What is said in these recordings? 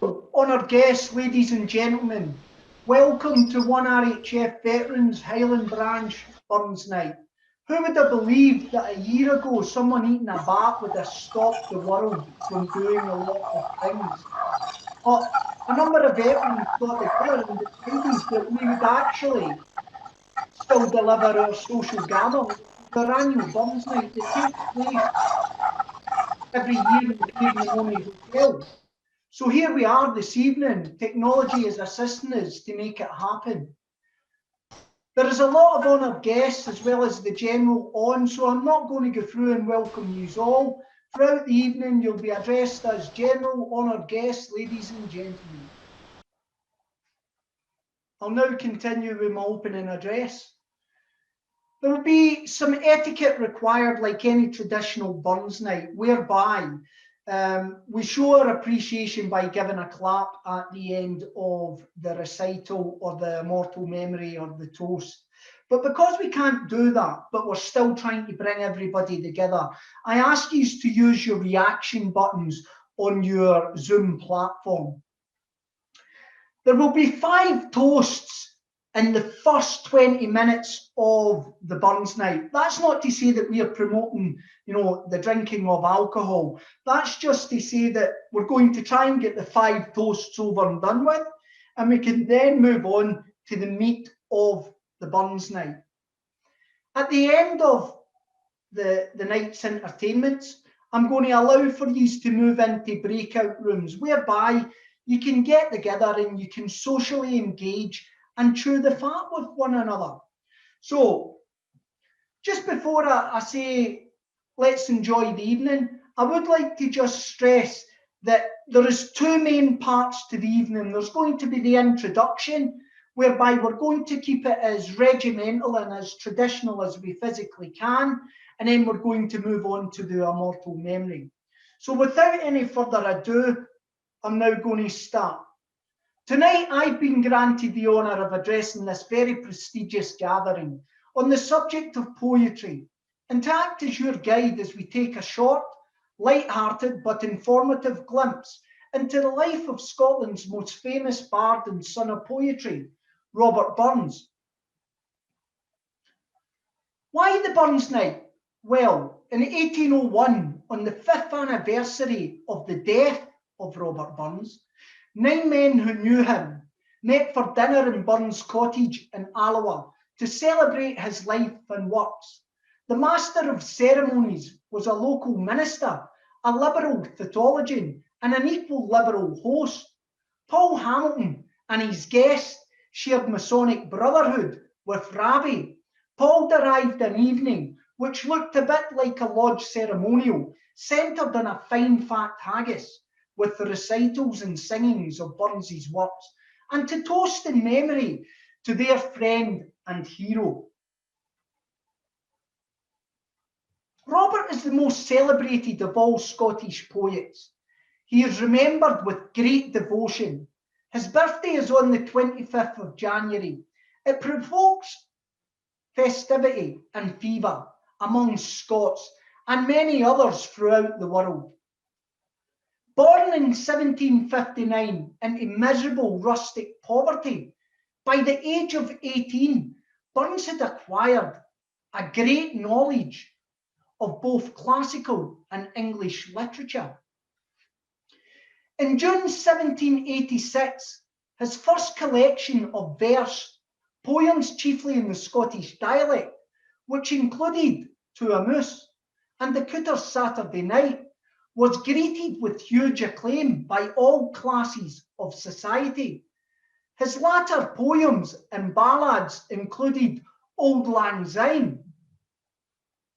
Honoured guests, ladies and gentlemen, welcome to one RHF Veterans Highland Branch Burns Night. Who would have believed that a year ago someone eating a bat would have stopped the world from doing a lot of things? But a number of veterans got together and decided that we would actually still deliver our social gather, our annual Burns Night that takes place every year in the Craigmilnoney Hotel. So here we are this evening. Technology is assisting us to make it happen. There is a lot of honoured guests as well as the general on, so I'm not going to go through and welcome you all. Throughout the evening, you'll be addressed as general honoured guests, ladies and gentlemen. I'll now continue with my opening address. There will be some etiquette required like any traditional Burns night, whereby we show our appreciation by giving a clap at the end of the recital or the immortal memory or the toast. But because we can't do that, but we're still trying to bring everybody together, I ask you to use your reaction buttons on your Zoom platform. There will be 5 toasts in the first 20 minutes of the Burns night. That's not to say that we are promoting, the drinking of alcohol. That's just to say that we're going to try and get the 5 toasts over and done with, and we can then move on to the meat of the Burns night. At the end of the night's entertainments, I'm going to allow for you to move into breakout rooms, whereby you can get together and you can socially engage and chew the fat with one another. So, just before I say let's enjoy the evening, I would like to just stress that there is 2 main parts to the evening. There's going to be the introduction, whereby we're going to keep it as regimental and as traditional as we physically can, and then we're going to move on to the immortal memory. So without any further ado, I'm now going to start. Tonight, I've been granted the honour of addressing this very prestigious gathering on the subject of poetry, and to act as your guide as we take a short, light-hearted but informative glimpse into the life of Scotland's most famous bard and son of poetry, Robert Burns. Why the Burns Night? Well, in 1801, on the 5th anniversary of the death of Robert Burns, 9 men who knew him met for dinner in Burns Cottage in Alloa to celebrate his life and works. The master of ceremonies was a local minister, a liberal theologian, and an equal liberal host. Paul Hamilton and his guest shared Masonic brotherhood with Rabbie. Paul derived an evening which looked a bit like a lodge ceremonial, centred on a fine fat haggis, with the recitals and singings of Burns's works, and to toast in memory to their friend and hero. Robert is the most celebrated of all Scottish poets. He is remembered with great devotion. His birthday is on the 25th of January. It provokes festivity and fever among Scots and many others throughout the world. Born in 1759 into miserable rustic poverty, by the age of 18, Burns had acquired a great knowledge of both classical and English literature. In June 1786, his first collection of verse, poems chiefly in the Scottish dialect, which included To a Moose and The Cooter's Saturday Night, was greeted with huge acclaim by all classes of society. His latter poems and ballads included Auld Lang Syne,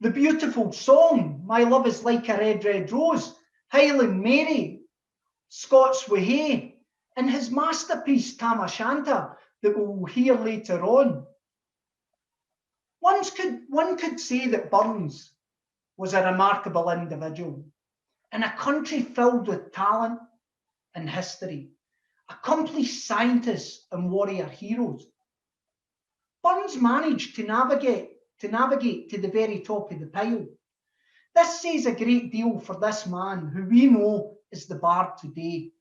the beautiful song My Love is Like a Red, Red Rose, Highland Mary, Scots Wi' Hay, and his masterpiece Tam O'Shanter that we will hear later on. One could say that Burns was a remarkable individual in a country filled with talent and history, accomplished scientists and warrior heroes. Burns managed to navigate to the very top of the pile. This says a great deal for this man who we know is the bard today.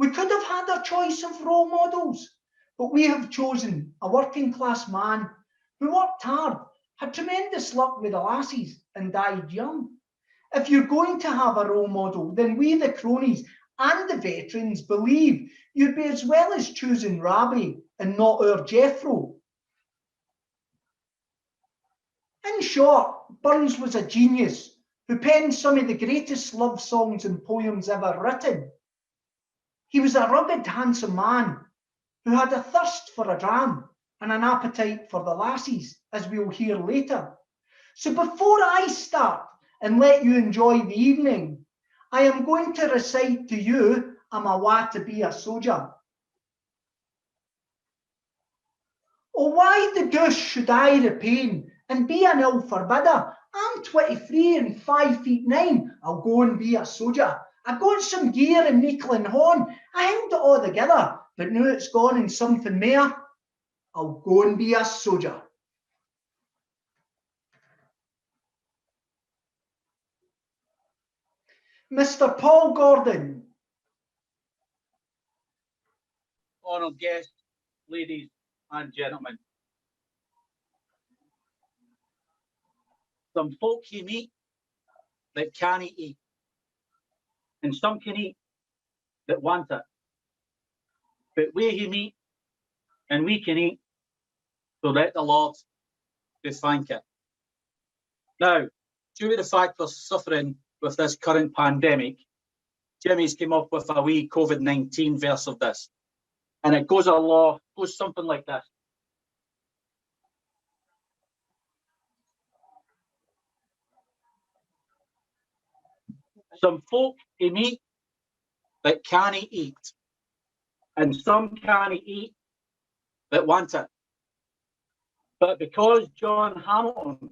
We could have had a choice of role models, but we have chosen a working class man who worked hard, had tremendous luck with the lassies and died young. If you're going to have a role model, then we, the cronies and the veterans, believe you'd be as well as choosing Rabbie and not our Jethro. In short, Burns was a genius who penned some of the greatest love songs and poems ever written. He was a rugged, handsome man who had a thirst for a dram and an appetite for the lassies, as we'll hear later. So before I start and let you enjoy the evening, I am going to recite to you I'm awa to be a soja. Oh, why the deuce should I repine and be an ill forbidder? I'm 23 and 5'9". I'll go and be a soja. I got some gear in Meikling Horn. I held it all together, but now it's gone and something more. I'll go and be a soja. Mr. Paul Gordon. Honoured guests, ladies and gentlemen. Some folk you meet that can't eat, and some can eat that want it. But we you meet and we can eat, so let the Lord do thank it. Now, due to the fact we're suffering with this current pandemic, Jimmy's came up with a wee COVID-19 verse of this. And it goes something like this. Some folk you meet that can't eat, and some can't eat that want it. But because John Hamilton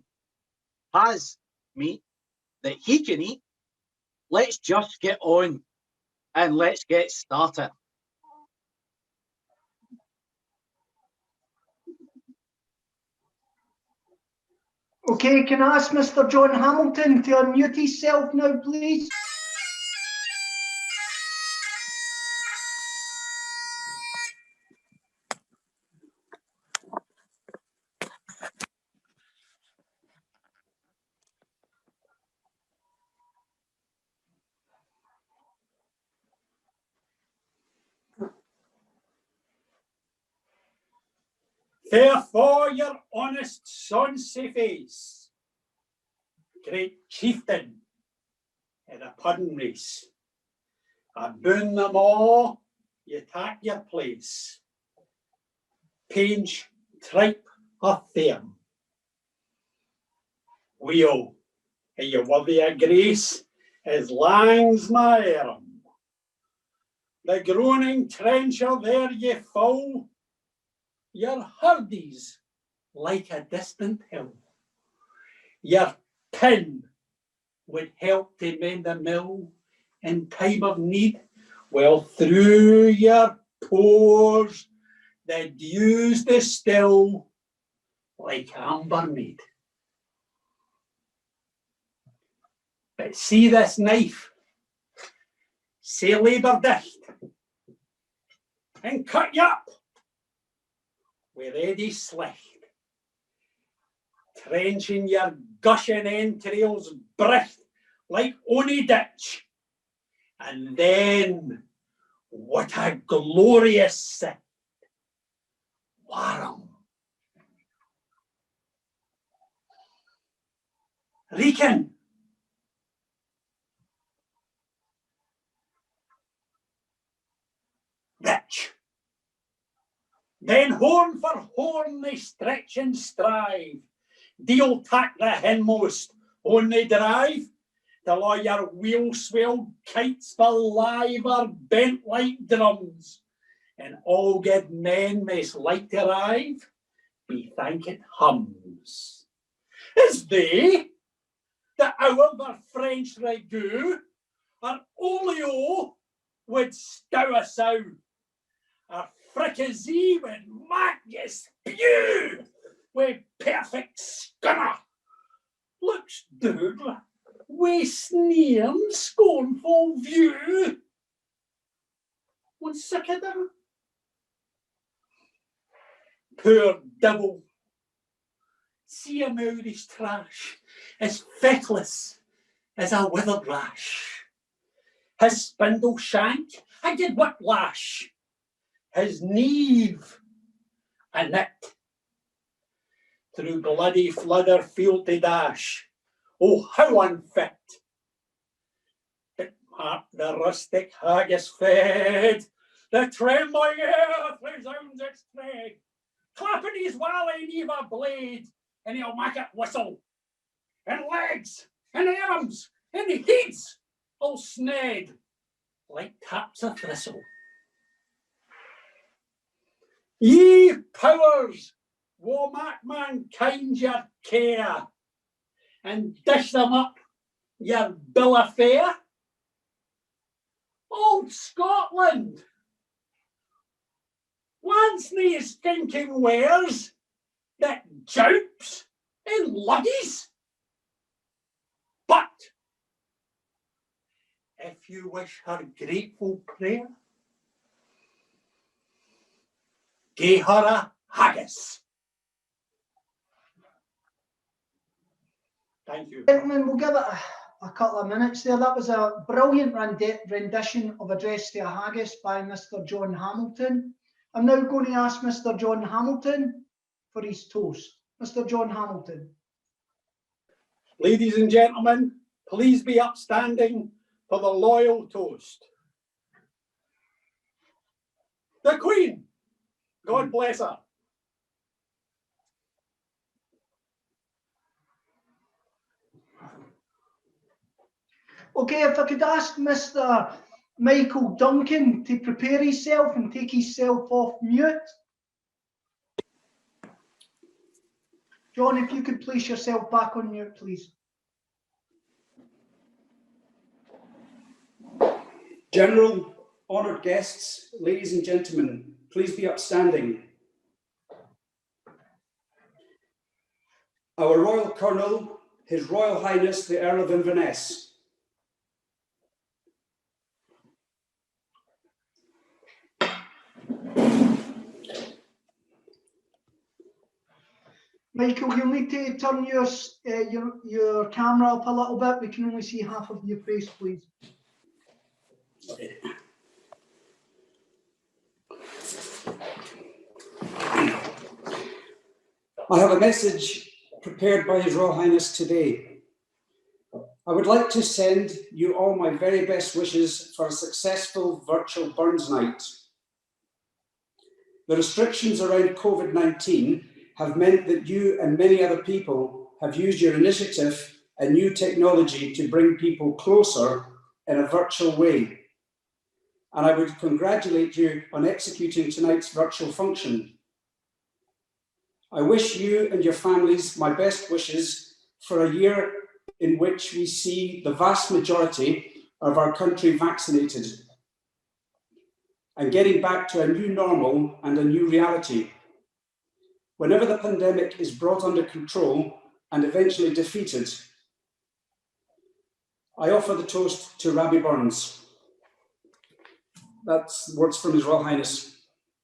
has meat that he can eat, let's just get on and let's get started. Okay, can I ask Mr. John Hamilton to unmute himself now, please? Therefore, your honest sonsy face, great chieftain in a pudding race, aboon them all, you tak your place. Page, tripe, or thairm. Wheel, are you worthy of grace as lang's my arm? The groaning trencher there ye fall, your hardies like a distant hill. Your tin would help to mend a mill in time of need, while through your pores the dews distill like amber mead. But see this knife, say labour dicht, and cut you up with ready slicht, trenching your gushing entrails bricht like ony ditch, and then what a glorious sight! Warm, reeking, rich. Then horn for horn they stretch and strive, deal tack the hinmost on they drive, till all your wheel-swelled kites for live are bent like drums, and all good men must like to arrive, be thankit hums. Is they, that our their French ragout, our olio would stow a sow, our fricassee would mak you spew, with perfect scunner, looks doodle, with sneer and scornful view. I'm sick of them. Poor devil. See him out his trash, as feckless as a withered rash. His spindle shank, I did whiplash. His neve, a nit. Through bloody fludder field to dash. Oh, how unfit! But mark the rustic haggis fed, the trembling earth resounds its tread. Clapping his wally neath a blade, and he'll make it whistle. And legs, and arms, and heads, all sned, like taps of thistle. Ye powers, woe mak mankind your care, and dish them up your bill of fare. Old Scotland, wants nae stinking wares that joups and luggies. But if you wish her grateful prayer, gie her a haggis. Thank you. Gentlemen, we'll give it a couple of minutes there. That was a brilliant rendition of Address to a Haggis by Mr. John Hamilton. I'm now going to ask Mr. John Hamilton for his toast. Mr. John Hamilton. Ladies and gentlemen, please be upstanding for the loyal toast. The Queen, God bless her. Okay, if I could ask Mr. Michael Duncan to prepare himself and take himself off mute. John, if you could place yourself back on mute, please. General, honoured guests, ladies and gentlemen, please be upstanding. Our Royal Colonel, His Royal Highness the Earl of Inverness. Michael, you'll need to turn your camera up a little bit. We can only see half of your face, please. Okay. I have a message prepared by His Royal Highness today. I would like to send you all my very best wishes for a successful virtual Burns night. The restrictions around COVID-19 have meant that you and many other people have used your initiative and new technology to bring people closer in a virtual way. And I would congratulate you on executing tonight's virtual function. I wish you and your families my best wishes for a year in which we see the vast majority of our country vaccinated and getting back to a new normal and a new reality. Whenever the pandemic is brought under control and eventually defeated, I offer the toast to Rabbie Burns. That's words from His Royal Highness.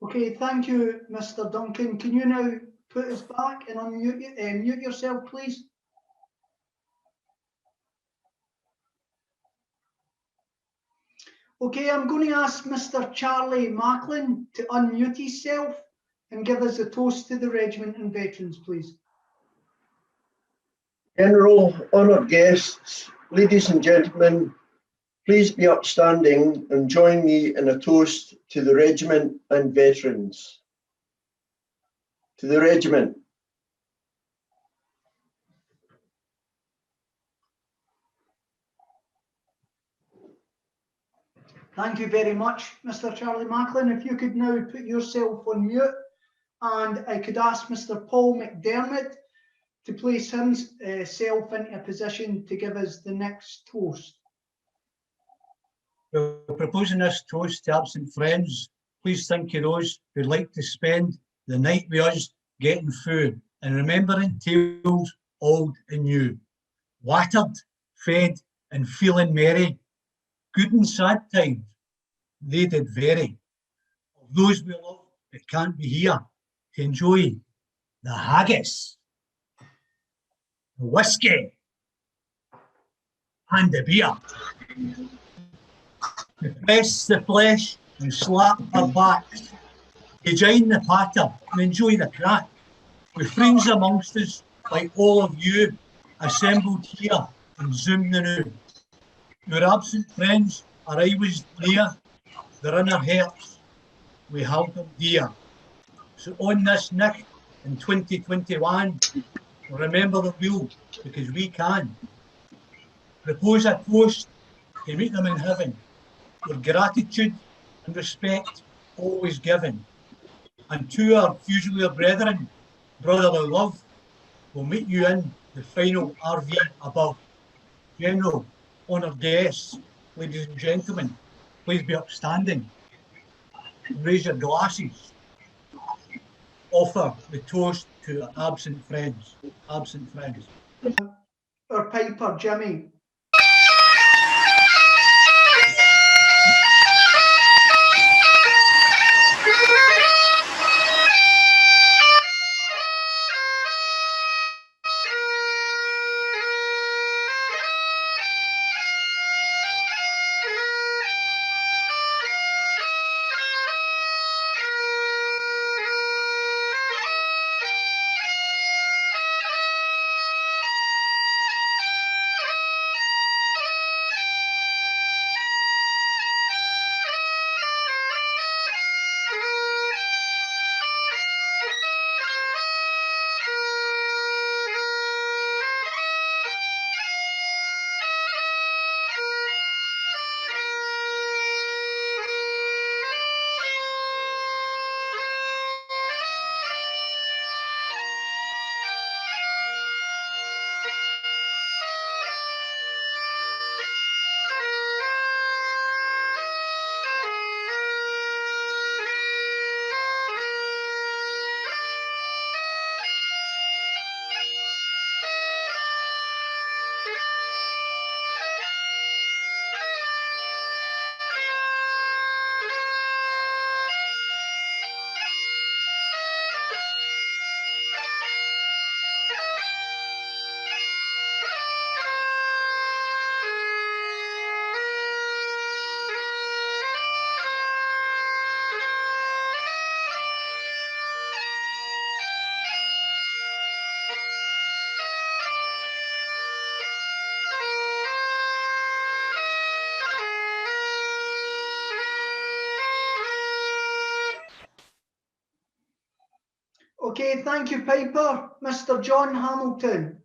Okay, thank you, Mr. Duncan. Can you now put us back and unmute mute yourself, please? Okay, I'm going to ask Mr. Charlie Macklin to unmute himself and give us a toast to the regiment and veterans, please. General, honoured guests, ladies and gentlemen, please be upstanding and join me in a toast to the regiment and veterans. To the regiment. Thank you very much, Mr. Charlie Macklin. If you could now put yourself on mute, and I could ask Mr. Paul McDermott to place himself into a position to give us the next toast. Well, proposing this toast to absent friends, please think of those who'd like to spend the night with us getting food and remembering tales old and new. Wattered, fed and feeling merry, good and sad times, they did vary. of those we love that can't be here to enjoy the haggis, the whiskey, and the beer. We press the flesh and slap our backs, to join the patter and enjoy the crack, with friends amongst us like all of you assembled here in Zoom the New. Your absent friends are always near, they're in our hearts, we hold them dear. So on this night in 2021, remember the wheel because we can. Propose a toast to meet them in heaven, with gratitude and respect always given. And to our Fusilier brethren, brotherly love, we'll meet you in the final RV above. General, honoured guests, ladies and gentlemen, please be upstanding. Raise your glasses. Offer the toast to our absent friends. Absent friends. Our piper, Jimmy. Okay, thank you, Piper. Mr. John Hamilton.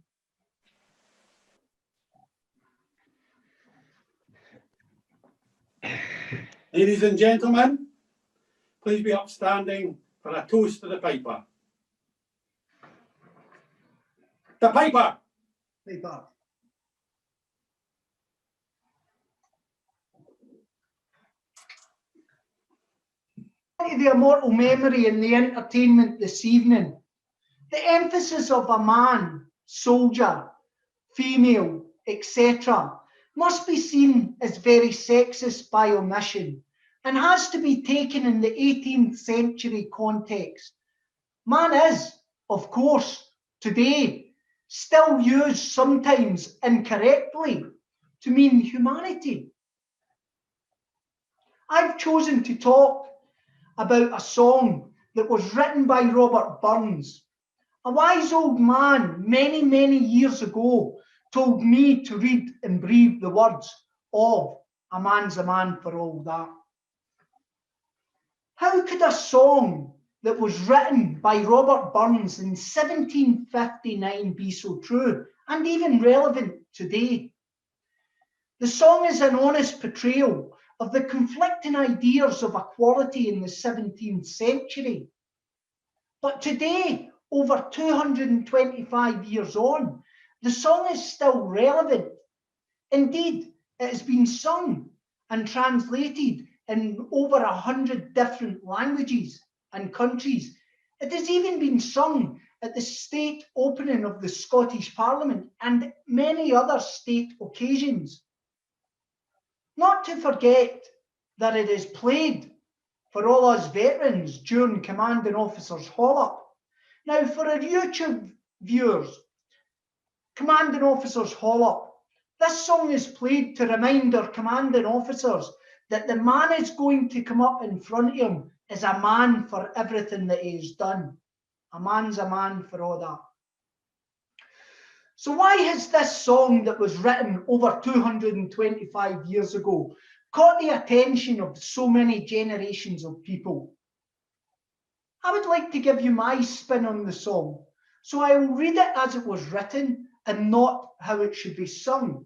Ladies and gentlemen, please be upstanding for a toast to the piper. The piper. Piper. The immortal memory in the entertainment this evening. The emphasis of a man, soldier, female, etc. must be seen as very sexist by omission and has to be taken in the 18th century context. Man is, of course, today still used sometimes incorrectly to mean humanity. I've chosen to talk about a song that was written by Robert Burns. A wise old man many, many years ago told me to read and breathe the words of "A man's a man for all that." How could a song that was written by Robert Burns in 1759 be so true and even relevant today? The song is an honest portrayal of the conflicting ideas of equality in the 17th century. But today, over 225 years on, the song is still relevant. Indeed, it has been sung and translated in over 100 different languages and countries. It has even been sung at the state opening of the Scottish Parliament and many other state occasions. Not to forget that it is played for all us veterans during Commanding Officers Haul Up. Now, for our YouTube viewers, Commanding Officers Haul Up, this song is played to remind our commanding officers that the man is going to come up in front of him is a man for everything that he's done. A man's a man for all that. So why has this song that was written over 225 years ago caught the attention of so many generations of people? I would like to give you my spin on the song, so I will read it as it was written and not how it should be sung.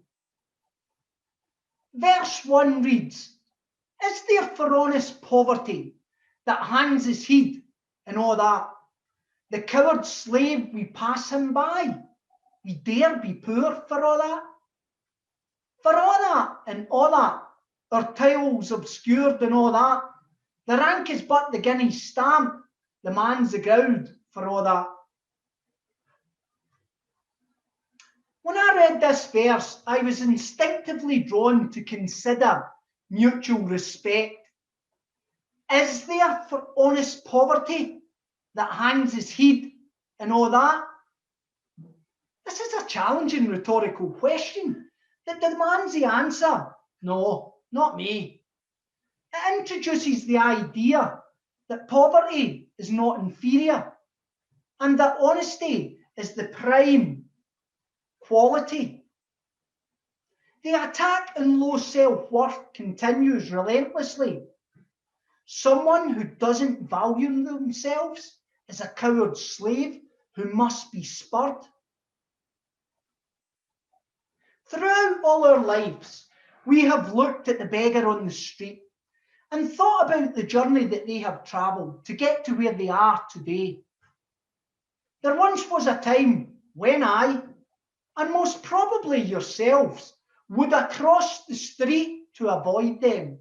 Verse 1 reads, "Is there for honest poverty that hangs his head and all that? The coward slave we pass him by, we dare be poor for all that? For all that and all that, our titles obscured and all that, the rank is but the guinea stamp, the man's the gowd for all that." When I read this verse, I was instinctively drawn to consider mutual respect. Is there for honest poverty that hangs his head and all that? This is a challenging rhetorical question that demands the answer. No, not me. It introduces the idea that poverty is not inferior and that honesty is the prime quality. The attack on low self-worth continues relentlessly. Someone who doesn't value themselves is a coward slave who must be spurred. Throughout all our lives, we have looked at the beggar on the street and thought about the journey that they have travelled to get to where they are today. There once was a time when I, and most probably yourselves, would have crossed the street to avoid them.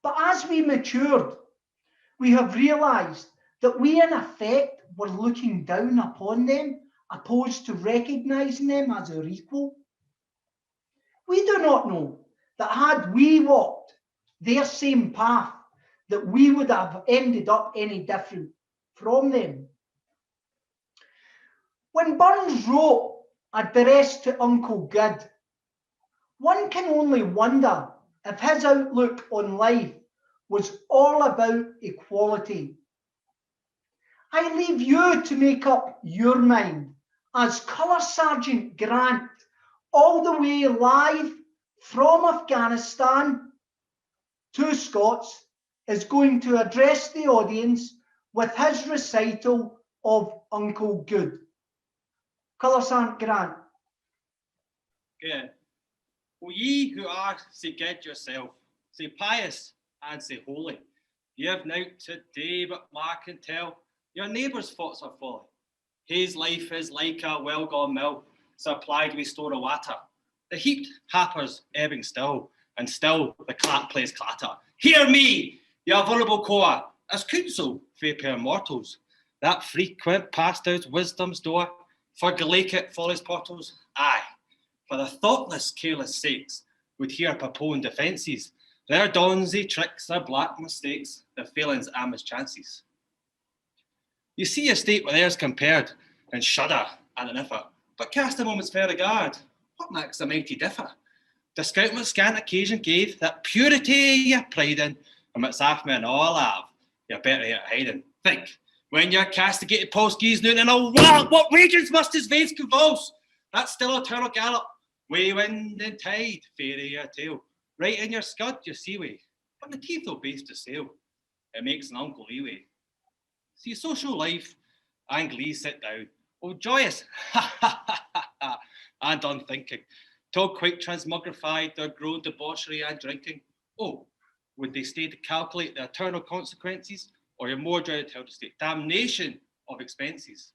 But as we matured, we have realised that we in effect were looking down upon them opposed to recognising them as our equal. We do not know that had we walked their same path, that we would have ended up any different from them. When Burns wrote Address to Uncle Good, one can only wonder if his outlook on life was all about equality. I leave you to make up your mind as Colour Sergeant Grant, all the way live from Afghanistan to Scots, is going to address the audience with his recital of Uncle Good. Colour Sergeant Grant. Good. O ye who are sae good yourself, sae pious and sae holy, ye have nought today but mark and tell your neighbour's thoughts are folly. His life is like a well-gone mill, supplied with store of water. The heaped happers ebbing still, and still the clap plays clatter. Hear me, ye vulnerable core, as counsel fair pair mortals, that frequent passed out wisdom's door, for galacate follies portals, aye, for the thoughtless, careless sakes, would hear postpone defences, their donsy tricks, their black mistakes, their failings and mischances. You see a state with theirs compared, and shudder at an effort, but cast a moment's fair regard. What makes the mighty differ? Discount what scant occasion gave, that purity ye pride in, and what's half men all have, you're better here hiding. Think, when you're castigated Polski's noon and all, what regions must his veins convulse? That still eternal gallop, way wind and tide, fairy your tail, right in your scud, your seaway, but the teeth will base to sail. It makes an uncle leeway. See social life and glee sit down, oh joyous, ha ha ha ha ha, and unthinking, till quite transmogrified their grown debauchery and drinking. Oh, would they stay to calculate the eternal consequences, or your more dreaded hell to state damnation of expenses?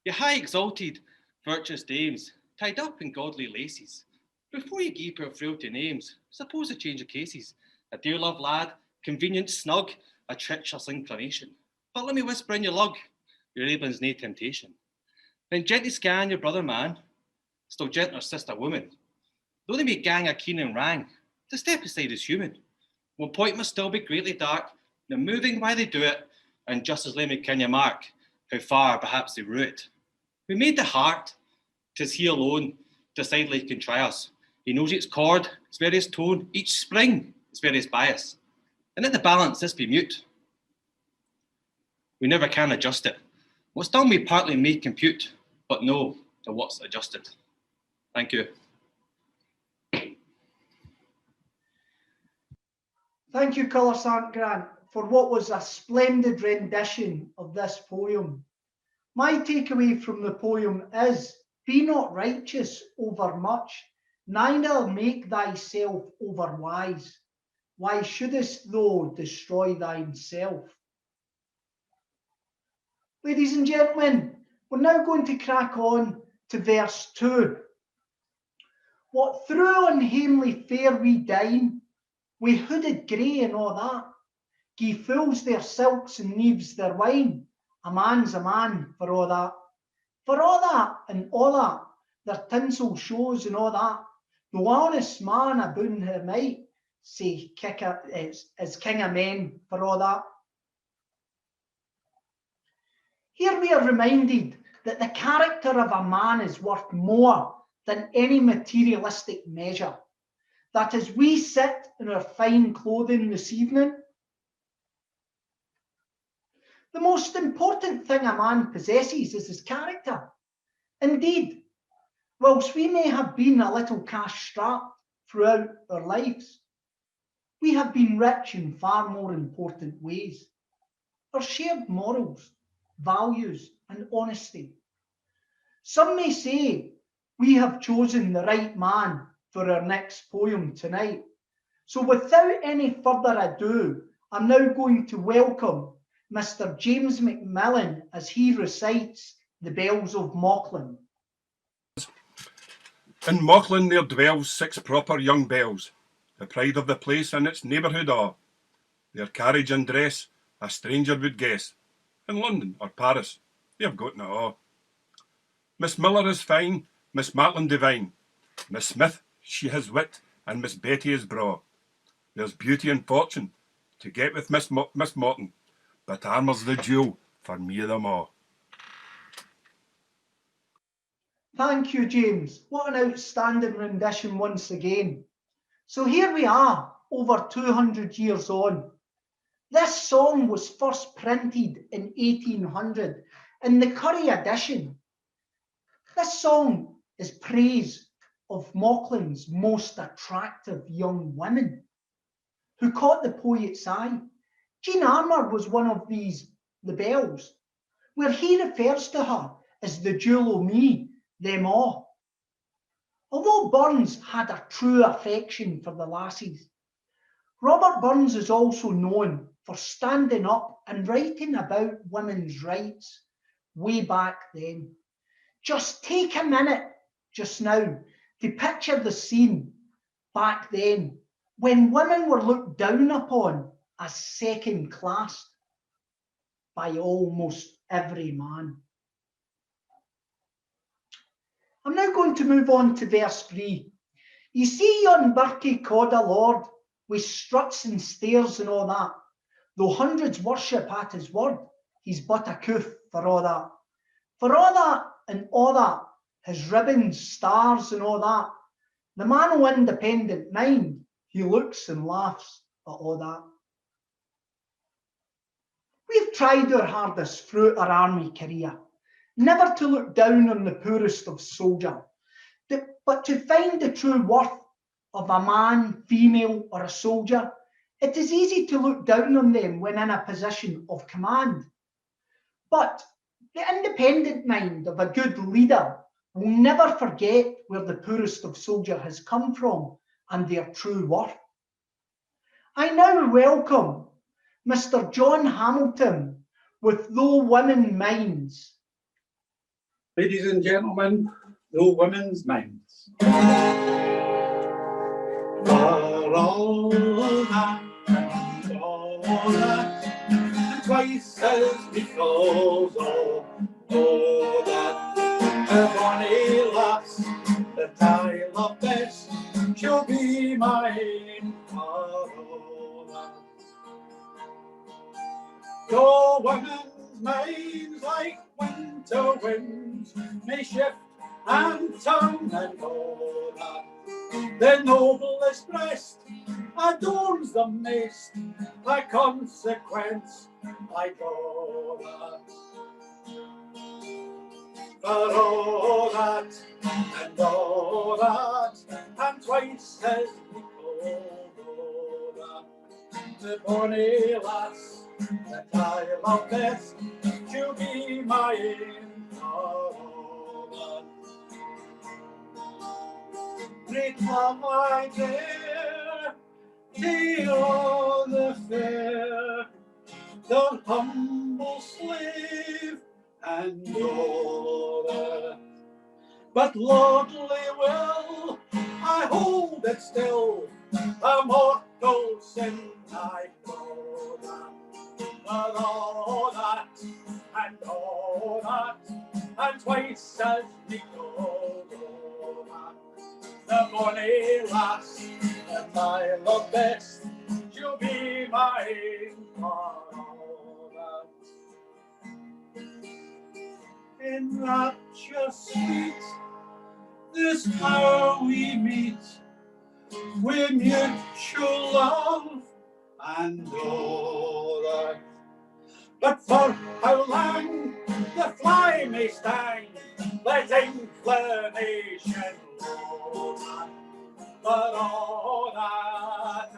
Ye high exalted, virtuous dames, tied up in godly laces, before you give your frailty names, suppose a change of cases, a dear love lad, convenient snug, a treacherous inclination. But let me whisper in your lug, your Abel's nae temptation. Then gently scan your brother man, still gentler sister woman. Though they may gang a keen and rang, to step aside is human. One point must still be greatly dark, the moving why they do it, and just as Lemmy can you mark how far perhaps they rue it. Who made the heart? 'Tis he alone decide like can try us. He knows its chord, its various tone, each spring, its various bias. And let the balance this be mute. We never can adjust it. What's done we partly may compute, but know to what's adjusted. Thank you. Thank you, Colour Sant Grant, for what was a splendid rendition of this poem. My takeaway from the poem is, be not righteous over much, neither make thyself over wise. Why shouldest thou destroy thyself? Ladies and gentlemen, we're now going to crack on to verse 2. What through unhamely fair we dine, we hooded grey and all that, gie fools their silks and knaves their wine, a man's a man for all that. For all that and all that, their tinsel shows and all that, no honest man aboon her might say is king of men for all that. Here we are reminded that the character of a man is worth more than any materialistic measure. That as we sit in our fine clothing this evening, the most important thing a man possesses is his character. Indeed, whilst we may have been a little cash-strapped throughout our lives, we have been rich in far more important ways. Our shared morals, values, and honesty. Some may say we have chosen the right man for our next poem tonight. So without any further ado, I'm now going to welcome Mr. James McMillan as he recites the Bells of Mauchline. In Mauchline there dwells 6 proper young belles, the pride of the place and its neighbourhood a'. Their carriage and dress a stranger would guess. In London or Paris they've gotten it a'. Miss Miller is fine, Miss Maitland divine, Miss Smith she has wit, and Miss Betty is braw. There's beauty and fortune to get with Miss Morton, but armour's the jewel for me of them all. Thank you, James. What an outstanding rendition once again. So here we are, over 200 years on. This song was first printed in 1800 in the Curry edition. This song is praise of Mauchline's most attractive young women who caught the poet's eye. Jean Armour was one of these, the belles, where he refers to her as the jewel o' me, them all. Although Burns had a true affection for the lassies, Robert Burns is also known for standing up and writing about women's rights way back then. Just take a minute just now to picture the scene back then when women were looked down upon as second class by almost every man. I'm now going to move on to verse 3. You see yon Birkie cod a lord, with struts and stairs and all that, though hundreds worship at his word, he's but a coof for all that. For all that and all that, his ribbons, stars and all that, the man o' independent mind, he looks and laughs at all that. We've tried our hardest throughout our army career, never to look down on the poorest of soldier, but to find the true worth of a man, female, or a soldier. It is easy to look down on them when in a position of command. But the independent mind of a good leader will never forget where the poorest of soldier has come from and their true worth. I now welcome Mr. John Hamilton with Though Women Minds. Ladies and gentlemen, Though Women's Minds. For all that and all that, and twice as because of all that, the bonny lass that I love best, she'll be mine for all Though women's minds like winter winds may shift and turn and all that, the noblest breast adorns the maist, a consequence like all that. For all that, and all that, and twice as equal all that, the bonny lass that I love best, she'll be my aim for all that. Great love I dare, dear on the fair, the humble slave and all that. But lordly will I hold it still, a mortal sin I know that. But all that, and all that, and twice as equal all that, the bonny lass that I love best, she'll be mine for all that. In rapture sweet, this hour we meet, with mutual love and all that. But for how long the fly may stand, let inclination roll on. But all that,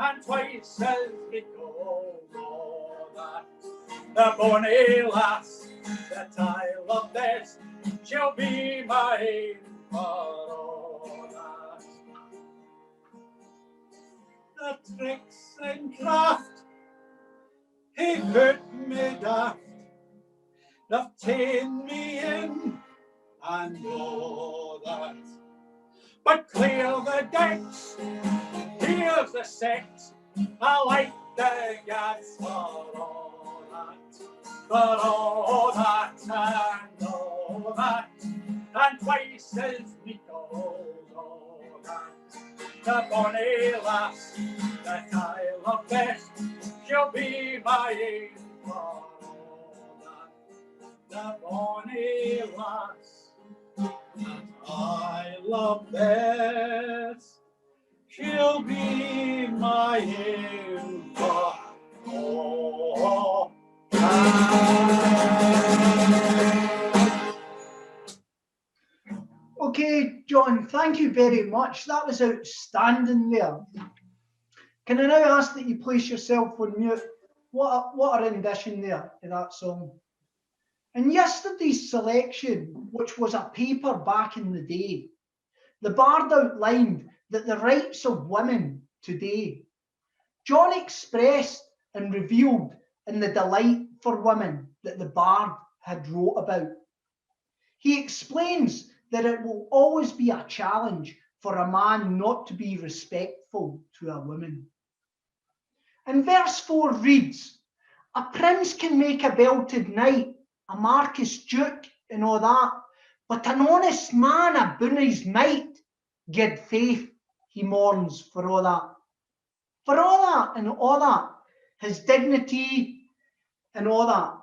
and twice as it goes, all that. The bonny lass that I love best, she'll be mine for all that. The tricks and craft he put me daft, they've ta'en me in and all that. But clear the decks, here's the sex, I like the gads for all that. For all that, and twice as we goes all that. The bonny lass that I love best, she'll be my aim for all that. The bonny lass that I love best, she'll be my aim for all that. Okay, John, thank you very much. That was outstanding there. Can I now ask that you place yourself on mute? What a rendition there to that song. In yesterday's selection, which was a paper back in the day, the bard outlined that the rights of women today, John expressed and revealed in the delight for women that the bard had wrote about. He explains that it will always be a challenge for a man not to be respectful to a woman. And verse 4 reads, a prince can make a belted knight, a marquis duke and all that, but an honest man aboon his might, good faith, he mourns for all that. For all that and all that, his dignity and all that,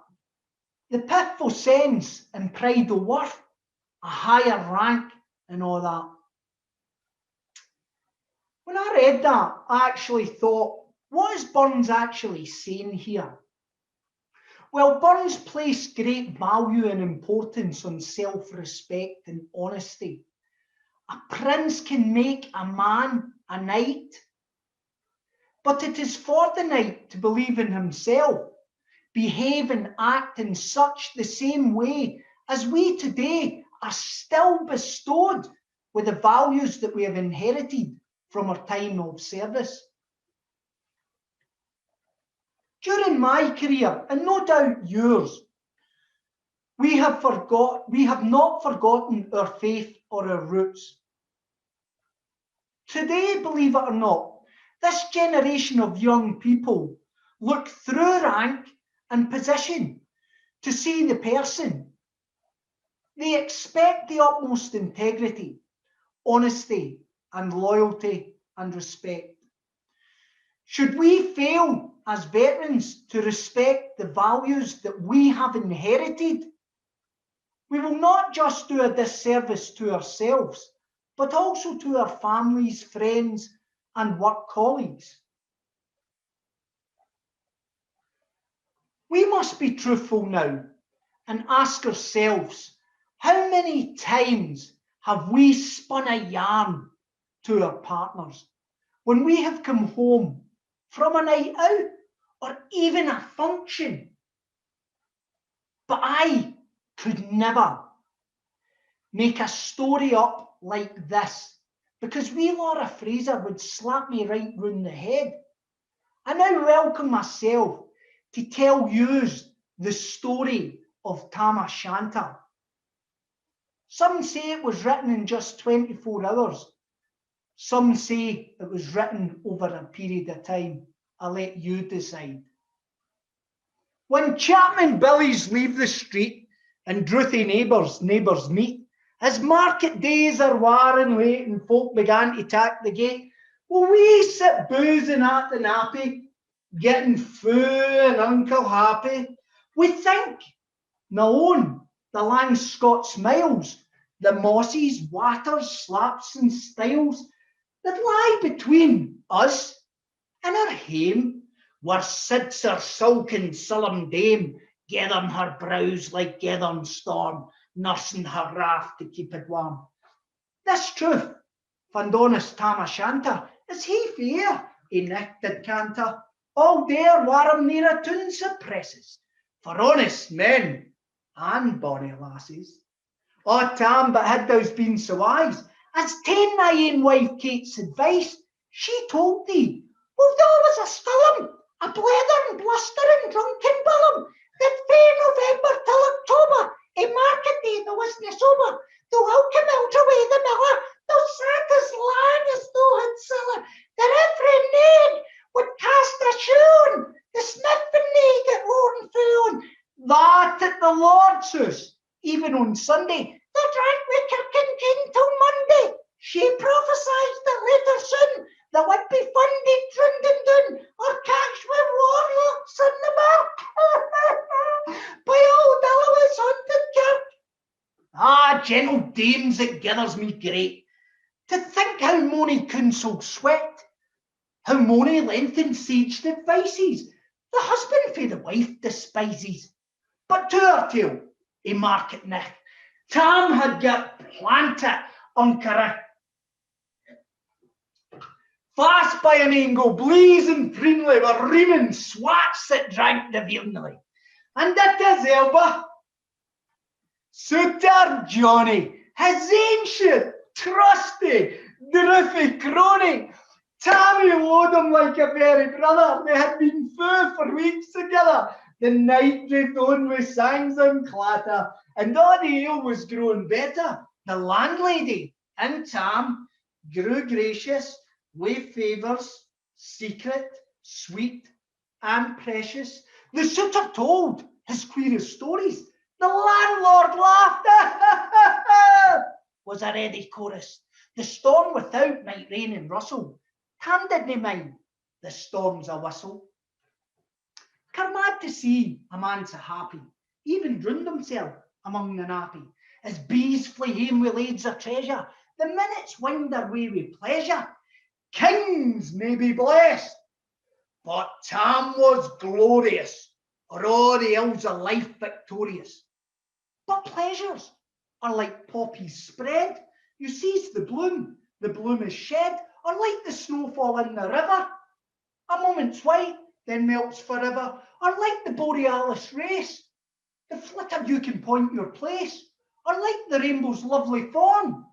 the pitiful sense and pride of worth, a higher rank and all that. When I read that, I actually thought, what is Burns actually saying here? Well, Burns placed great value and importance on self-respect and honesty. A prince can make a man a knight, but it is for the knight to believe in himself, behave and act in such the same way as we today are still bestowed with the values that we have inherited from our time of service. During my career, and no doubt yours, we have not forgotten our faith or our roots. Today, believe it or not, this generation of young people look through rank and position to see the person. They expect the utmost integrity, honesty, and loyalty and respect. Should we fail as veterans to respect the values that we have inherited. We will not just do a disservice to ourselves, but also to our families, friends, and work colleagues. We must be truthful now and ask ourselves, how many times have we spun a yarn to our partners when we have come home from a night out or even a function? But I could never make a story up like this, because wee Laura Fraser would slap me right round the head. I now welcome myself to tell yous the story of Tam O'Shanter. Some say it was written in just 24 hours. Some say it was written over a period of time. I'll let you decide. When Chapman Billies leave the street and Druthy neighbours meet, as market days are wearing late and folk began to tack the gate, will we sit boozing at the nappy, getting foo and Uncle Happy? We think, na own, the Langscott smiles, the Mossies, Waters, Slaps and Styles that lie between us and our hame, where sits our sulking solemn dame, gathering her brows like gathering storm, nursing her wrath to keep it warm. This truth, fand honest Tam O'Shanter, is he fair, he nicked did canter, all dare warm near a tune suppresses, for honest men and bonny lasses. Oh, Tam, but had thou been so wise as ta'en thy ain wife Kate's advice, she told thee, well, thou was a stillum, a blethering, blustering, drunken billum, that fair November till October, a market day thou wasna sober, thou welcome out away the miller, thou sat as lang as thou had siller, that every nag would cast a shoon, the smith and nae get roaring foon. That at the Lord's house, even on Sunday, they drank with Kirkin King till Monday. She prophesied that later soon there would be funded Trundon or catch with warlocks in the mark by old Illoway's haunted kirk. Ah, gentle dames, it gathers me great to think how mony counsel sweat, how mony lengthened saged advices the husband fae the wife despises. But to our tale, a market nicht, Tam had got planted on Carrick. Fast by an angle, blazing friendly were reaming swats that drank the veernally. And at his elbow, Suitor Johnny, his ancient, trusty, drouthy crony. Tammy load him like a very brother. They had been fou for weeks together. The night drifted on with sangs and clatter, and all the ale was growing better. The landlady and Tam grew gracious, with favours, secret, sweet, and precious. The suitor told his queerest stories. The landlord laughed. Was a ready chorus. The storm without might rain and rustle. Tam didn't mind the storm's a whistle. Car mad to see a man so happy, even drowned himself among the nappy. As bees flee hame with lades of treasure, the minutes wind their way with pleasure. Kings may be blessed, but Tam was glorious, or all the ills of life victorious. But pleasures are like poppies spread. You seize the bloom is shed, or like the snowfall in the river. A moment's white, then melts forever, or like the borealis race. The flitter you can point your place, or like the rainbow's lovely form,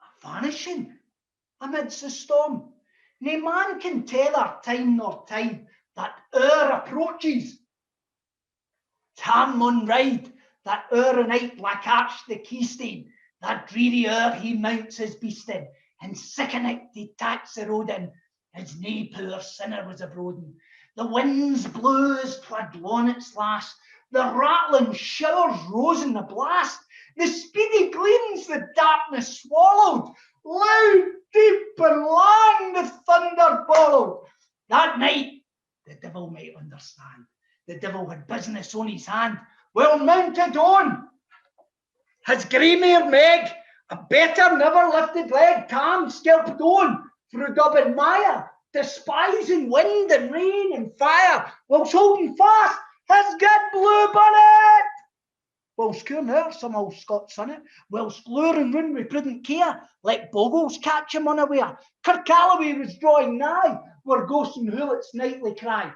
a vanishing amidst the storm. Nae man can tether time nor tide that hour approaches. Tam mun ride that hour a night black arch the keystone, that dreary hour he mounts his beastin, and sickening he tacks the road in, as nae poor sinner was abroading. The winds blew as 'twad blown its last, the rattling showers rose in the blast, the speedy gleams the darkness swallowed, loud, deep, and long the thunder followed. That night the devil might understand. The devil had business on his hand, well mounted on his grey-mare Meg, a better never lifted leg. Tam skelped on through dub and mire, despising wind and rain and fire, whilst holding fast his good blue bonnet. Whilst courting her, some old Scots sonnet, whilst lure and run with prudent care, let bogles catch him unaware. Kirkalloway was drawing nigh, where ghosts and hoolets nightly cry.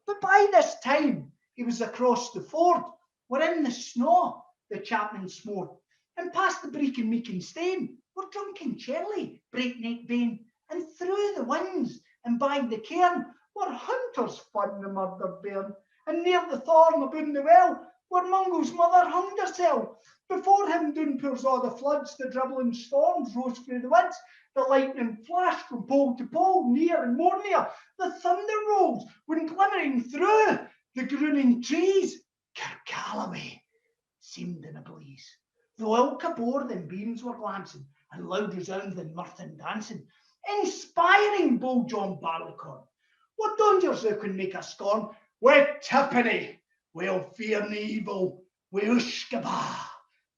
But by this time he was across the ford, where in the snow the chapman smored, and past the break and meek and stane, where drunken Charlie breakneck bane, and through the winds and by the cairn, where hunters fun the murder bairn, and near the thorn aboon the well, where Mungle's mother hung herself. Before him doon pours all the floods, the dribbling storms rose through the woods, the lightning flashed from pole to pole, near and more near, the thunder rolls, when glimmering through the grooning trees, Kirkalloway seemed in a blaze. Though ilka board and beams were glancing, and loud resound than mirth and dancing, inspiring bold John Barleycorn. What dangers thou can make us scorn? With tippenny, we'll fear nae evil, wi' Ushkaba,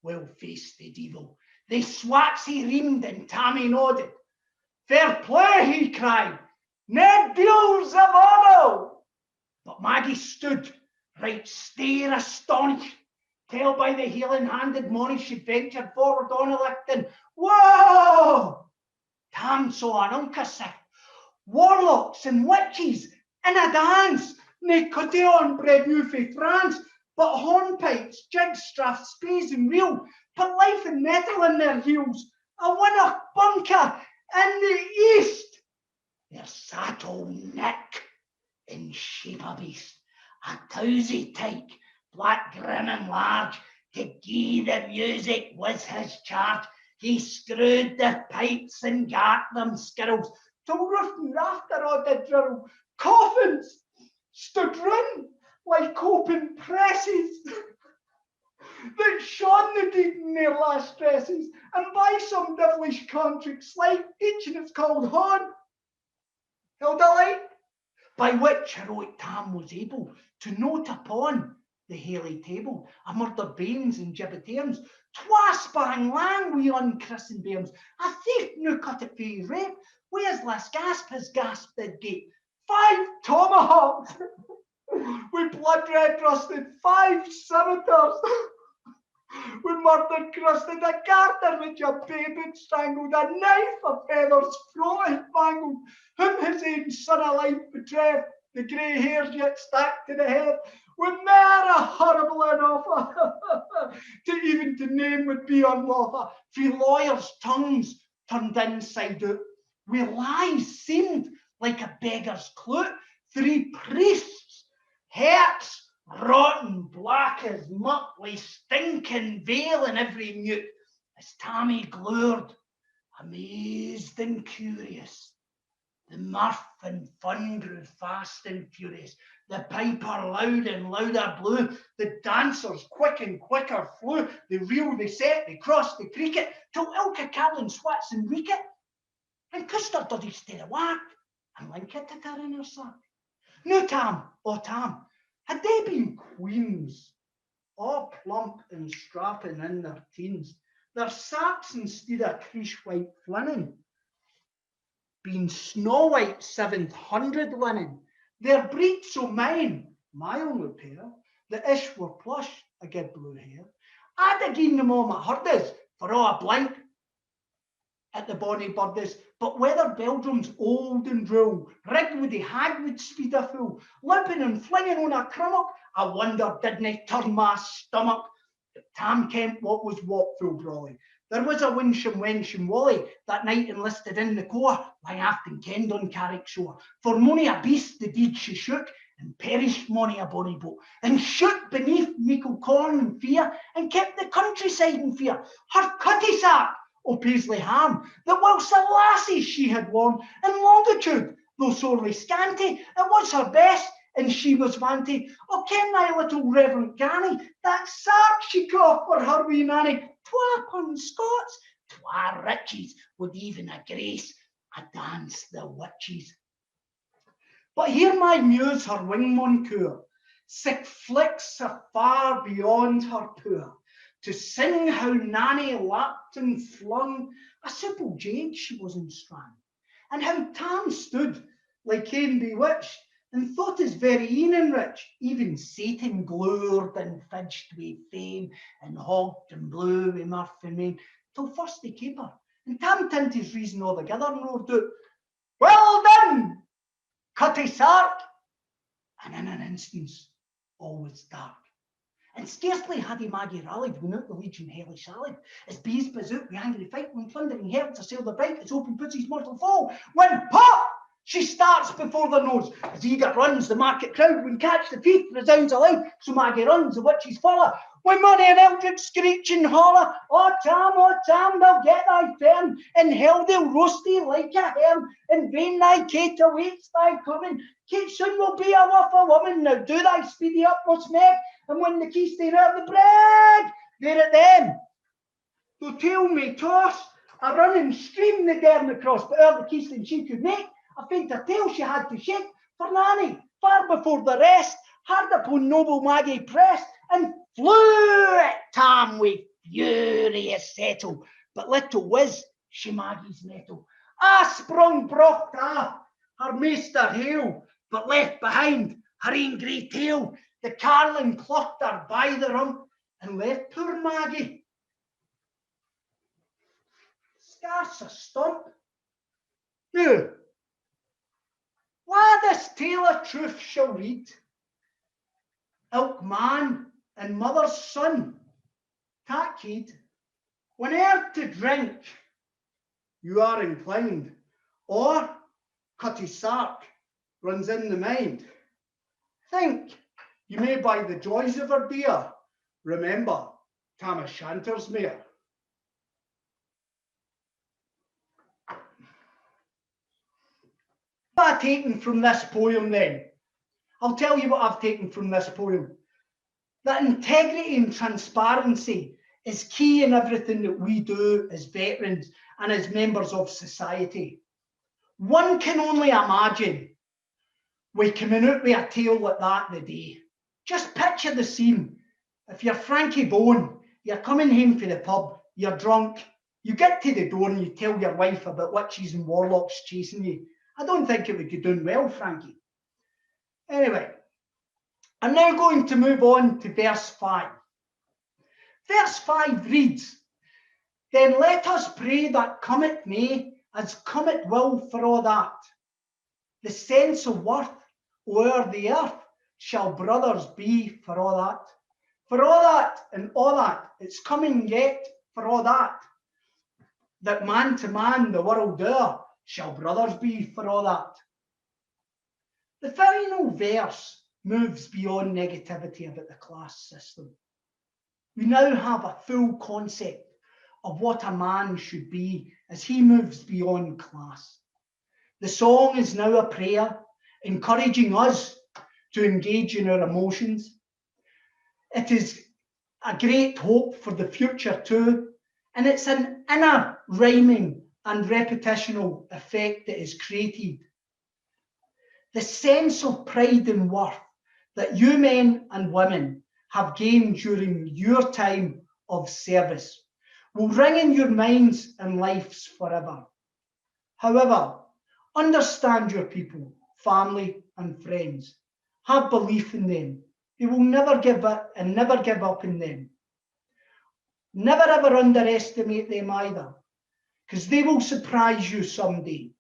we'll face the devil. They swats he reamed and Tammy nodded. Fair play, he cried, Ned deals of all. But Maggie stood, right stare astonished, till by the healing hand admonished she'd ventured forward on a lifting. Whoa! Tam saw an unca warlocks and witches in a dance, nae cotillon bred new fae France, but hornpipes, jig, strath, spaes and reel, put life and metal in their heels. A winnock bunker in the east. There sat old Nick in shape of beast, a towsy tyke, black grim and large, to gie the music was his charge. He screwed the pipes and gat them skirls, till roof and rafter o' the drill. Coffins stood round like open presses that shone the deed in their last dresses, and by some devilish contrick sleight, each in its cold horn held a light, by which heroic Tam was able to note upon the Haley table a murdered bairns and gibbetairns, twa sparring lang wi' unchristened bairns, a thief new cut at fae his rape, wi' his last gasp his gasp did gape. 5 tomahawks with blood red rusted, 5 scimitars with murder crusted, a garter which a babe had strangled, a knife of feathers fraught and mangled, whom his ain son alive betrayed, the grey hairs yet stacked to the head, with mair a horrible enough to even to name would be unlawful. Three lawyers' tongues turned inside out, where lies seemed like a beggar's clue. 3 priests, hearts rotten black as muck, wi' stinking veil in every mute, as Tammy glowered, amazed and curious. The mirth and fun grew fast and furious. The piper loud and louder blew. The dancers quick and quicker flew. They reel, they set, they cross, they creak it, till ilka cabin swats and reek it. And Custer did his steady whack, and Lincoln did her in her sack. Now Tam, oh Tam, had they been queens, all plump and strapping in their teens, their sacks instead of crease white linen, being snow white 700 linen, their breed so mine, my only pair, the ish were plush, a good blue hair. I'd have given them all my hurdies, for all a blink at the bonny birdies, but whether Belgium's old and drill, rigged with the hagwood speed a fool, limping and flinging on a crummock, I wonder didn't turn my stomach. But Tam kent what was what, full brawly. There was a winsham wench and Wally that night enlisted in the corps, lying aft and kenned on Carrick shore. For mony a beast the deed she shook, and perished mony a bonny boat, and shook beneath meikle corn and fear, and kept the countryside in fear. Her cutty sack o' Paisley ham, that whilst the lassies she had worn, in longitude, though sorely scanty, it was her best, and she was vanty. O ken thy little reverend Ganny, that sack she coughed for her wee nanny, twa pun Scots, twa riches, would even a grace a dance the witches. But here my muse her wing maun cour, sic flicks are far beyond her poor, to sing how Nanny lapped and flung a simple jade she was in strand, and how Tam stood like ane bewitched, and thought his very een and rich, even Satan glowed and fidged wi' fame, and hogged and blew wi' mirth and main, till first they caper, and Tam tint his reason altogether and roared out, "Well done, Cutty Sark!" And in an instance, all was dark. And scarcely had he Maggie rallied when out the legion hely sallied, as bees buzz out with angry fight, when plundering herds assail the bright, as open pussy's mortal foe, when pop! She starts before their nose, as eager runs the market crowd, when catch the teeth resounds aloud, so Maggie runs, the witches follow, when money and eldred screech and holler, oh Tam, they'll get thy fern, in hell they'll roast thee like a hern, in vain thy Kate awaits thy coming, Kate soon will be a waffle woman, now do thy speedy utmost make, and when the keys stay out the brag, there at them. Though tail may toss, a running stream they daren't across, but ere the keys than she could make, a fainter tail she had to shake, for Nanny, far before the rest, hard upon noble Maggie pressed, and flew at Tam with furious settle, but little whiz she Maggie's mettle. Sprung brocht her maester hail, but left behind her ain grey tail. The carlin clucked her by the rump, and left poor Maggie scarce a stump. Now, why this tale of truth shall read, ilk man and mother's son, tak heed, whene'er to drink you are inclined, or Cutty Sark runs in the mind, think you may by the joys of her beer remember Tam O'Shanter's mare. What have I taken from this poem then? I'll tell you what I've taken from this poem. That integrity and transparency is key in everything that we do as veterans and as members of society. One can only imagine we coming out with a tale like that the day. Just picture the scene. If you're Frankie Bone, you're coming home from the pub, you're drunk, you get to the door and you tell your wife about witches and warlocks chasing you. I don't think it would go down well, Frankie. Anyway, I'm now going to move on to verse 5. Verse 5 reads, "Then let us pray that come it may, as come it will for all that. The sense of worth o'er the earth shall brothers be for all that. For all that and all that, it's coming yet for all that. That man to man the world o'er shall brothers be for all that." The final verse moves beyond negativity about the class system. We now have a full concept of what a man should be as he moves beyond class. The song is now a prayer, encouraging us to engage in our emotions. It is a great hope for the future too, and it's an inner rhyming and repetitional effect that is created. The sense of pride and worth that you men and women have gained during your time of service will ring in your minds and lives forever. However, understand your people, family and friends. Have belief in them. They will never give up and never give up in them. Never ever underestimate them either, because they will surprise you someday,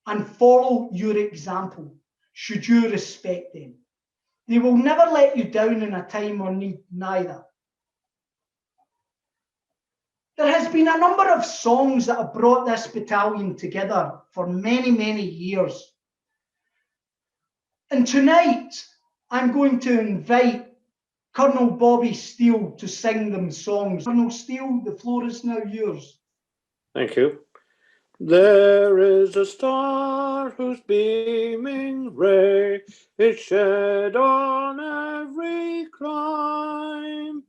and follow your example should you respect them. They will never let you down in a time of need neither. There has been a number of songs that have brought this battalion together for many, many years. And tonight, I'm going to invite Colonel Bobby Steele to sing them songs. Colonel Steele, the floor is now yours. Thank you. There is a star whose beaming ray is shed on every clime.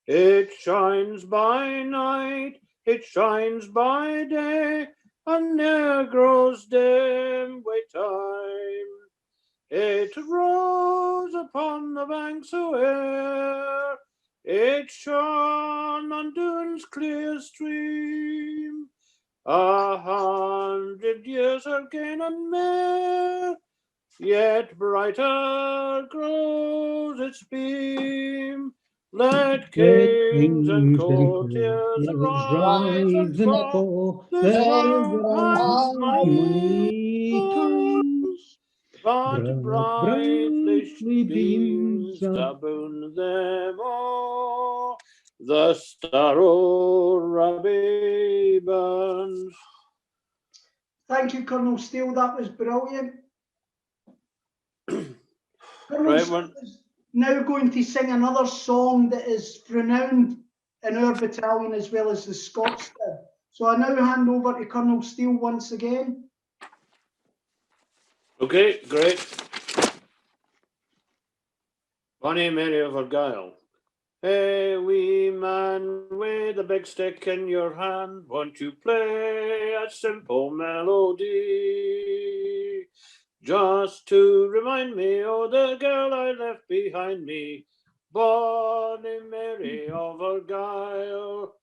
It shines by night, it shines by day, and ne'er grows dim with time. It rose upon the banks of Ayr, it shone on Doon's clear stream. 100 years again and more, yet brighter grows its beam. Let kings and courtiers rise and fall, this round man's money comes, but brightly beams aboon them all, the Star O'Raby burns. Thank you, Colonel Steele. That was brilliant. Colonel Right, Steele is now going to sing another song that is renowned in our battalion as well as the Scots did. So I now hand over to Colonel Steele once again. Okay, great. Bonnie Mary of Argyll. Hey, wee man with a big stick in your hand, won't you play a simple melody? Just to remind me of the girl I left behind me, Bonnie Mary of Argyll.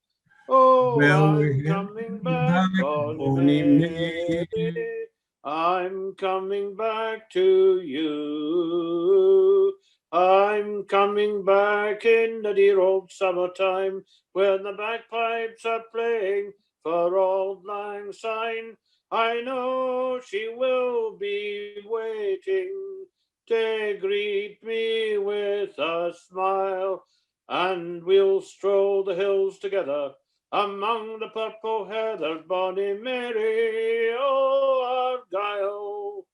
Oh, Well, I'm coming back, Bonnie Mary. I'm coming back to you. I'm coming back in the dear old summertime when the bagpipes are playing for Auld Lang Syne. I know she will be waiting to greet me with a smile, and we'll stroll the hills together among the purple heather, Bonnie Mary, oh Argyll.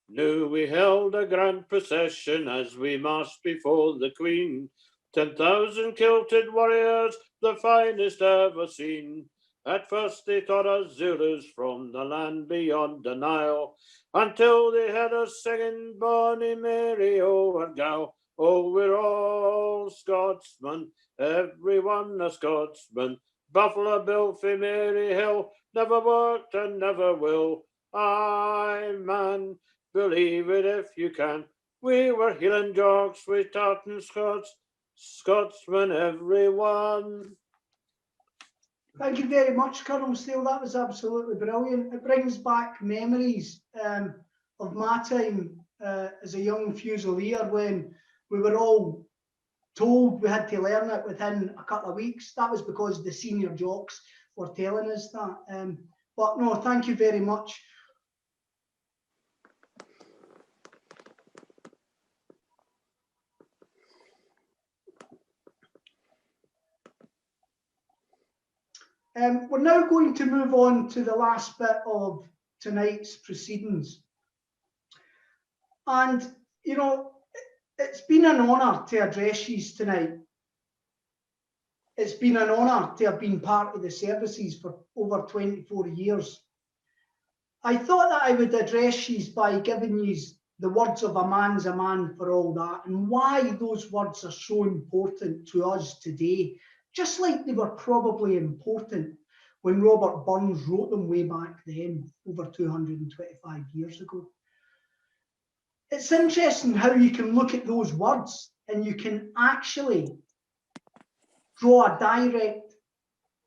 Now we held a grand procession as we marched before the Queen, 10,000 kilted warriors, the finest ever seen. At first they thought us Zulus from the land beyond the Nile, until they had us singing Bonnie Mary, oh Argyll. Oh, we're all Scotsmen, everyone a Scotsman. Buffalo Bill for Mary Hill never worked and never will. Aye, man, believe it if you can. We were Highland jocks with tartan Scots, Scotsmen everyone. Thank you very much, Colonel Steele. That was absolutely brilliant. It brings back memories of my time as a young Fusilier when we were all told we had to learn it within a couple of weeks. That was because the senior jocks were telling us that. But no, thank you very much. We're now going to move on to the last bit of tonight's proceedings. And, you know, it's been an honour to address you tonight. It's been an honour to have been part of the services for over 24 years. I thought that I would address you by giving you the words of a man's a man for all that, and why those words are so important to us today, just like they were probably important when Robert Burns wrote them way back then, over 225 years ago. It's interesting how you can look at those words and you can actually draw a direct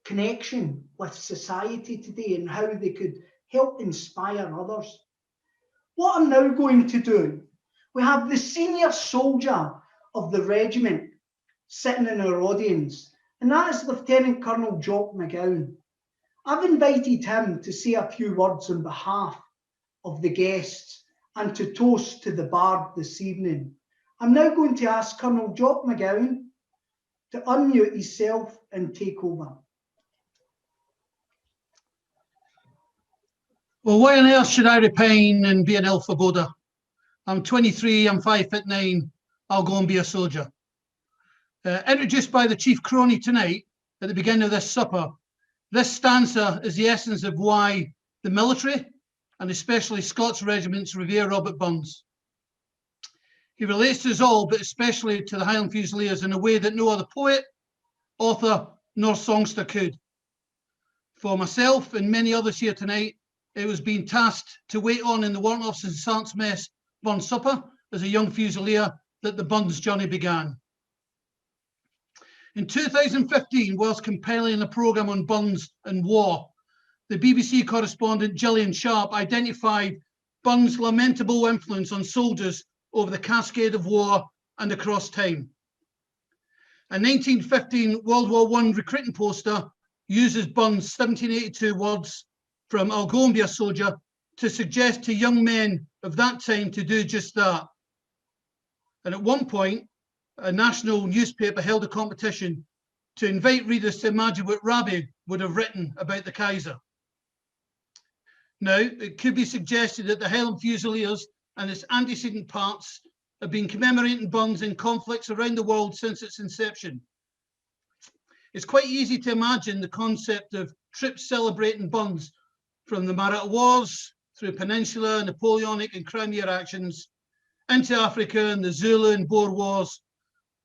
connection with society today and how they could help inspire others. What I'm now going to do, we have the senior soldier of the regiment sitting in our audience, and that is Lieutenant Colonel Jock McGowan. I've invited him to say a few words on behalf of the guests and to toast to the bard this evening. I'm now going to ask Colonel Jock McGowan to unmute himself and take over. Well, why on earth should I repine and be an elf foreboding? I'm 23, I'm 5'9", I'll go and be a soldier. Introduced by the Chief Crony tonight at the beginning of this supper, this stanza is the essence of why the military, and especially Scots regiments, revere Robert Burns. He relates to us all, but especially to the Highland Fusiliers, in a way that no other poet, author, nor songster could. For myself and many others here tonight, it was being tasked to wait on in the Warrant Officer and Sergeant's Mess Burn Supper as a young Fusilier that the Burns journey began. In 2015, whilst compiling a programme on Burns and war, the BBC correspondent Gillian Sharp identified Burns' lamentable influence on soldiers over the cascade of war and across time. A 1915 World War I recruiting poster uses Burns' 1782 words from "I'll go and be a soldier" to suggest to young men of that time to do just that. And at one point, a national newspaper held a competition to invite readers to imagine what Rabbie would have written about the Kaiser. Now, it could be suggested that the Highland Fusiliers and its antecedent parts have been commemorating Burns in conflicts around the world since its inception. It's quite easy to imagine the concept of trips celebrating Burns from the Maratha Wars, through Peninsular, Napoleonic and Crimea actions, into Africa and the Zulu and Boer Wars.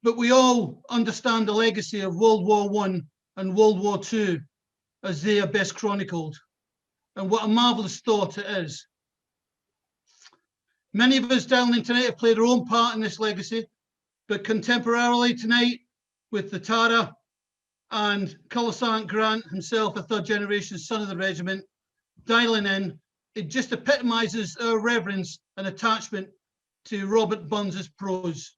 But we all understand the legacy of World War I and World War II as they are best chronicled. And what a marvellous thought it is. Many of us dialing in tonight have played our own part in this legacy, but contemporarily tonight, with the Tara and Colour Sergeant Grant himself, a third generation son of the regiment, dialing in, it just epitomises our reverence and attachment to Robert Burns's prose.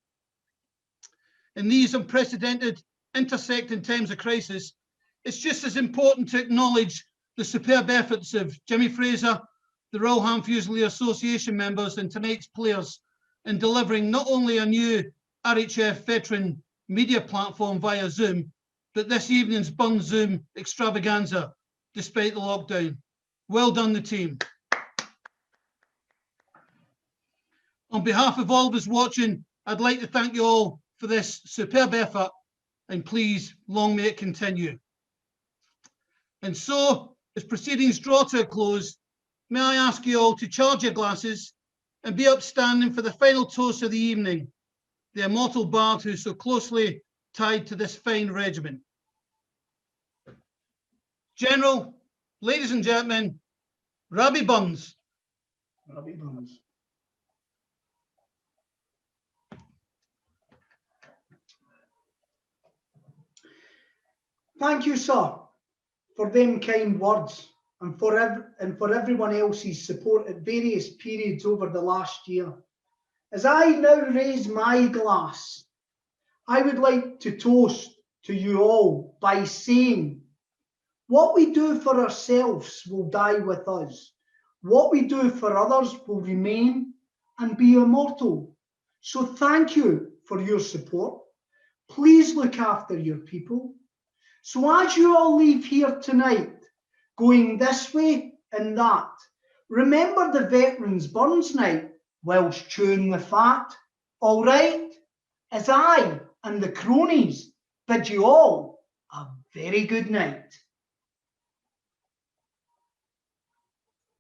In these unprecedented, intersecting times of crisis, it's just as important to acknowledge the superb efforts of Jimmy Fraser, the Royal Ham Fusilier Association members and tonight's players in delivering not only a new RHF veteran media platform via Zoom, but this evening's Burns Zoom extravaganza, despite the lockdown. Well done, the team. On behalf of all of us watching, I'd like to thank you all for this superb effort, and please, long may it continue. And so, as proceedings draw to a close, may I ask you all to charge your glasses and be upstanding for the final toast of the evening, the immortal bard who's so closely tied to this fine regiment. General, ladies and gentlemen, Rabbie Burns. Rabbie Burns. Thank you, sir, for them kind words and for everyone else's support at various periods over the last year. As I now raise my glass, I would like to toast to you all by saying, what we do for ourselves will die with us. What we do for others will remain and be immortal. So thank you for your support. Please look after your people. So as you all leave here tonight, going this way and that, remember the Veterans Burns Night whilst chewing the fat, all right? As I and the cronies bid you all a very good night.